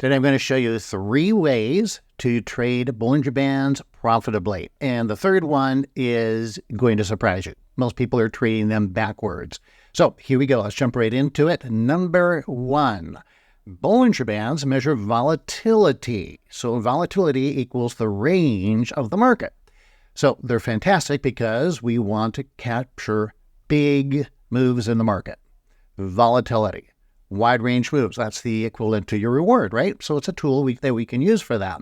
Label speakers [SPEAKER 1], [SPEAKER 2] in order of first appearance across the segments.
[SPEAKER 1] Today I'm going to show you 3 ways to trade Bollinger Bands profitably. And the third one is going to surprise you. Most people are trading them backwards. So here we go. Let's jump right into it. Number 1, Bollinger Bands measure volatility. So volatility equals the range of the market. So they're fantastic because we want to capture big moves in the market. Volatility. Wide range moves. That's the equivalent to your reward, right? So it's a tool that we can use for that.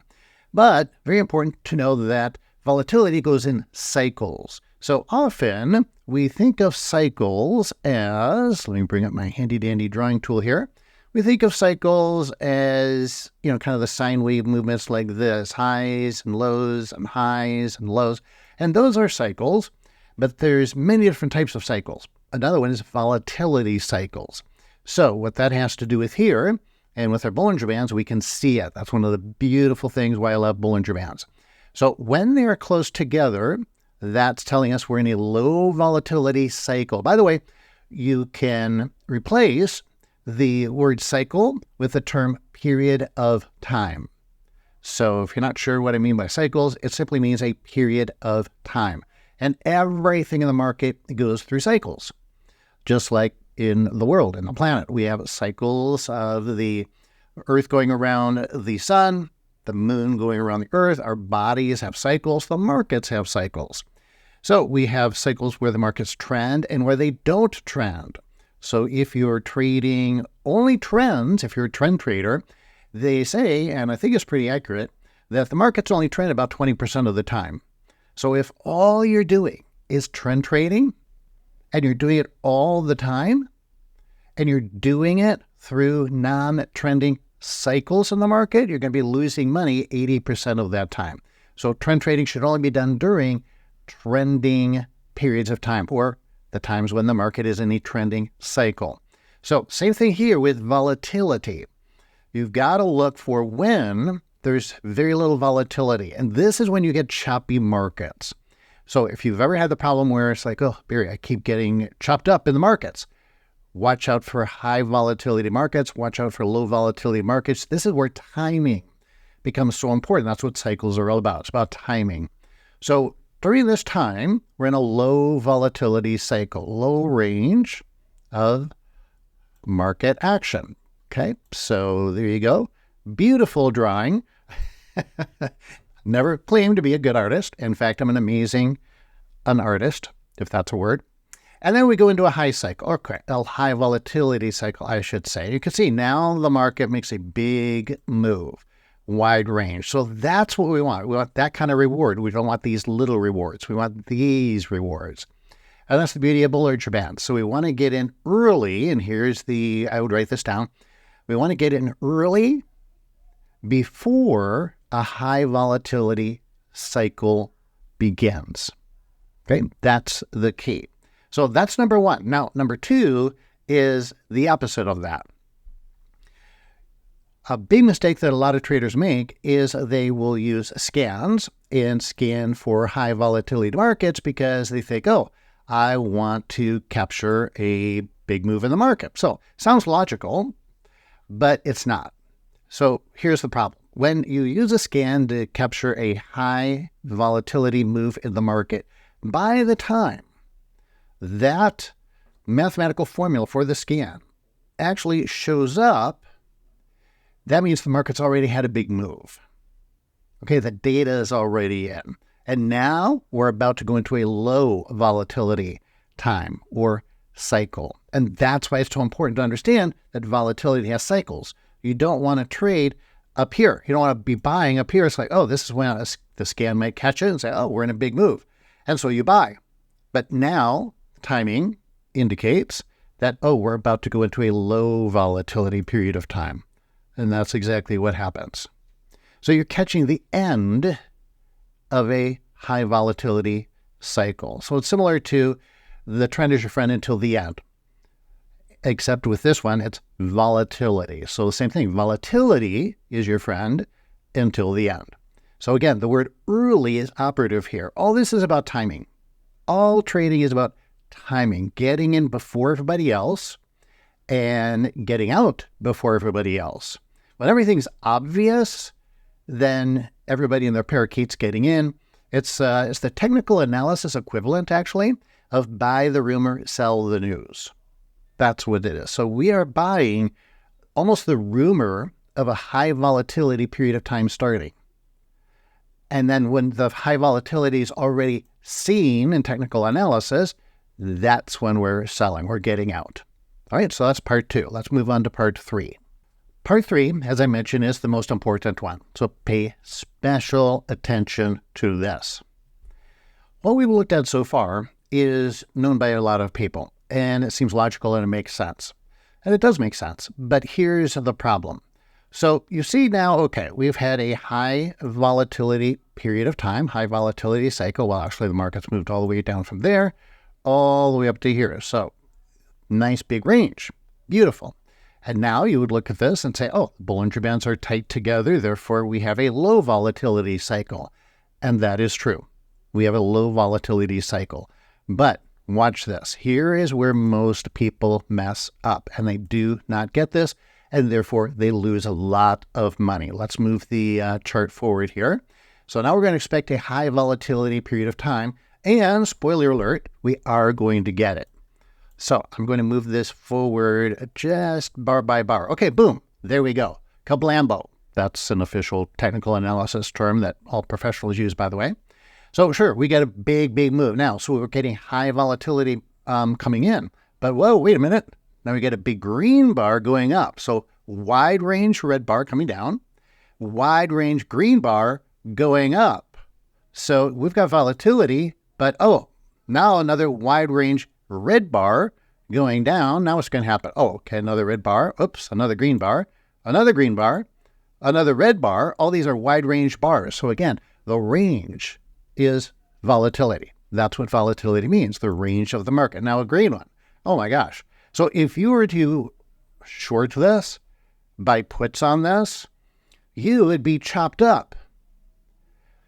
[SPEAKER 1] But very important to know that volatility goes in cycles. So often we think of cycles as, let me bring up my handy dandy drawing tool here. We think of cycles as, kind of the sine wave movements like this, highs and lows and highs and lows. And those are cycles, but there's many different types of cycles. Another one is volatility cycles. So what that has to do with here, and with our Bollinger Bands, we can see it. That's one of the beautiful things why I love Bollinger Bands. So when they're close together, that's telling us we're in a low volatility cycle. By the way, you can replace the word cycle with the term period of time. So if you're not sure what I mean by cycles, it simply means a period of time. And everything in the market goes through cycles, just like in the world, in the planet. We have cycles of the Earth going around the sun, the moon going around the Earth. Our bodies have cycles. The markets have cycles. So we have cycles where the markets trend and where they don't trend. So if you're trading only trends, if you're a trend trader, they say, and I think it's pretty accurate, that the markets only trend about 20% of the time. So if all you're doing is trend trading, and you're doing it all the time, and you're doing it through non-trending cycles in the market, you're going to be losing money 80% of that time. So trend trading should only be done during trending periods of time, or the times when the market is in a trending cycle. So same thing here with volatility. You've got to look for when there's very little volatility, and this is when you get choppy markets. So if you've ever had the problem where it's like, oh, Barry, I keep getting chopped up in the markets, watch out for high volatility markets, watch out for low volatility markets. This is where timing becomes so important. That's what cycles are all about. It's about timing. So during this time, we're in a low volatility cycle, low range of market action. Okay, so there you go. Beautiful drawing. Never claimed to be a good artist. In fact, I'm an artist, if that's a word. And then we go into a high cycle, or a high volatility cycle, I should say. You can see now the market makes a big move, wide range. So that's what we want. We want that kind of reward. We don't want these little rewards. We want these rewards. And that's the beauty of Bollinger Bands. So we want to get in early, and I would write this down. We want to get in early before a high volatility cycle begins. Okay, that's the key. So that's number 1. Now, number 2 is the opposite of that. A big mistake that a lot of traders make is they will use scans and scan for high volatility markets because they think, oh, I want to capture a big move in the market. So sounds logical, but it's not. So here's the problem. When you use a scan to capture a high volatility move in the market, by the time that mathematical formula for the scan actually shows up, that means the market's already had a big move. Okay, the data is already in. And now we're about to go into a low volatility time or cycle. And that's why it's so important to understand that volatility has cycles. You don't want to trade up here. You don't want to be buying up here. It's like, oh, this is when the scan might catch it and say, oh, we're in a big move. And so you buy. But now timing indicates that, oh, we're about to go into a low volatility period of time. And that's exactly what happens. So you're catching the end of a high volatility cycle. So it's similar to the trend is your friend until the end. Except with this one, it's volatility. So the same thing, volatility is your friend until the end. So again, the word early is operative here. All this is about timing. All trading is about timing, getting in before everybody else and getting out before everybody else. When everything's obvious, then everybody and their parakeet's getting in. It's the technical analysis equivalent, actually, of buy the rumor, sell the news. That's what it is. So we are buying almost the rumor of a high volatility period of time starting. And then when the high volatility is already seen in technical analysis, that's when we're selling, we're getting out. All right, so that's part 2. Let's move on to part 3. Part 3, as I mentioned, is the most important one. So pay special attention to this. What we've looked at so far is known by a lot of people, and it seems logical and it makes sense. And it does make sense, but here's the problem. So you see now, okay, we've had a high volatility period of time, high volatility cycle. Well, actually the market's moved all the way down from there, all the way up to here. So nice big range, beautiful. And now you would look at this and say, oh, the Bollinger Bands are tight together, therefore we have a low volatility cycle. And that is true. We have a low volatility cycle. But watch this. Here is where most people mess up, and they do not get this, and therefore they lose a lot of money. Let's move the chart forward here. So now we're going to expect a high volatility period of time, and spoiler alert, we are going to get it. So I'm going to move this forward just bar by bar. Okay, boom, there we go. Kablambo. That's an official technical analysis term that all professionals use, by the way. So sure, we get a big, big move. Now, so we're getting high volatility coming in. But whoa, wait a minute. Now we get a big green bar going up. So wide range red bar coming down, wide range green bar going up. So we've got volatility, but oh, now another wide range red bar going down. Now what's going to happen? Oh, okay, another red bar. Oops, another green bar, another green bar, another red bar. All these are wide range bars. So again, the range is volatility. That's what volatility means, the range of the market. Now a green one. Oh my gosh. So if you were to short this, buy puts on this, you would be chopped up.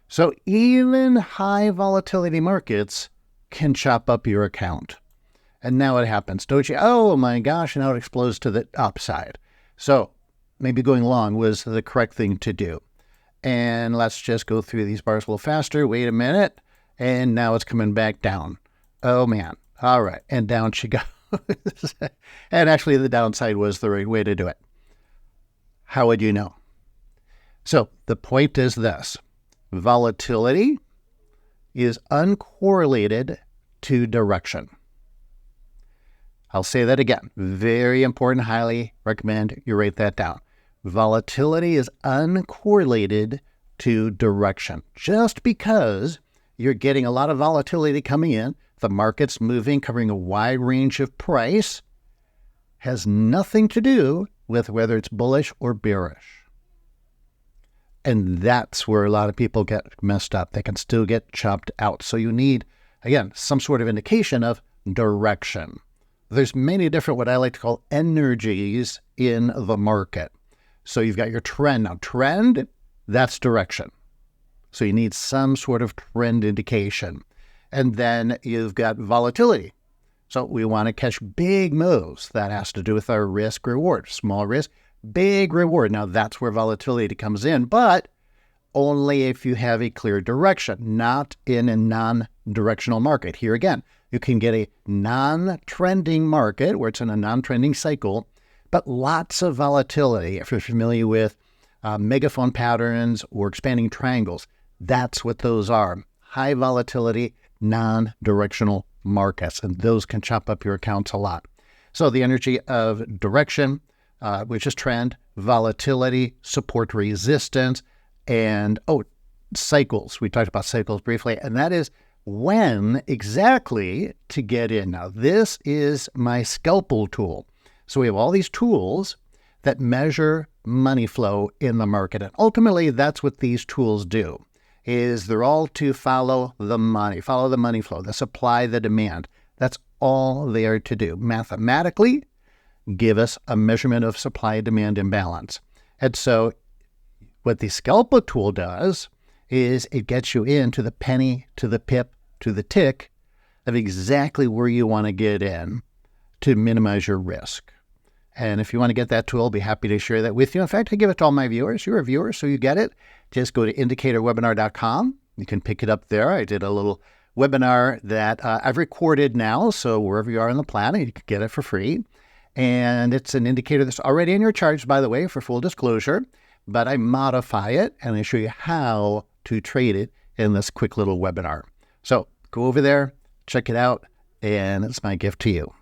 [SPEAKER 1] So even high volatility markets can chop up your account. And now it happens, don't you? Oh my gosh, now it explodes to the upside. So maybe going long was the correct thing to do. And let's just go through these bars a little faster. Wait a minute. And now it's coming back down. Oh man. All right. And down she goes. And actually the downside was the right way to do it. How would you know? So the point is this. Volatility is uncorrelated to direction. I'll say that again. Very important. Highly recommend you write that down. Volatility is uncorrelated to direction. Just because you're getting a lot of volatility coming in, the market's moving, covering a wide range of price, has nothing to do with whether it's bullish or bearish. And that's where a lot of people get messed up. They can still get chopped out. So you need, again, some sort of indication of direction. There's many different, what I like to call energies in the market. So you've got your trend. Now, trend, that's direction. So you need some sort of trend indication. And then you've got volatility. So we want to catch big moves. That has to do with our risk reward. Small risk, big reward. Now, that's where volatility comes in, but only if you have a clear direction, not in a non-directional market. Here again, you can get a non-trending market where it's in a non-trending cycle, but lots of volatility. If you're familiar with megaphone patterns or expanding triangles, that's what those are. High volatility, non-directional markets, and those can chop up your accounts a lot. So the energy of direction, which is trend, volatility, support resistance, and cycles. We talked about cycles briefly, and that is when exactly to get in. Now, this is my scalpel tool. So we have all these tools that measure money flow in the market. And ultimately, that's what these tools do, is they're all to follow the money flow, the supply, the demand. That's all they are to do. Mathematically, give us a measurement of supply-demand imbalance. And so what the scalpel tool does is it gets you into the penny, to the pip, to the tick of exactly where you want to get in to minimize your risk. And if you want to get that tool, I'll be happy to share that with you. In fact, I give it to all my viewers. You're a viewer, so you get it. Just go to indicatorwebinar.com. You can pick it up there. I did a little webinar that I've recorded now, so wherever you are on the planet, you can get it for free. And it's an indicator that's already in your charts, by the way, for full disclosure. But I modify it, and I show you how to trade it in this quick little webinar. So go over there, check it out, and it's my gift to you.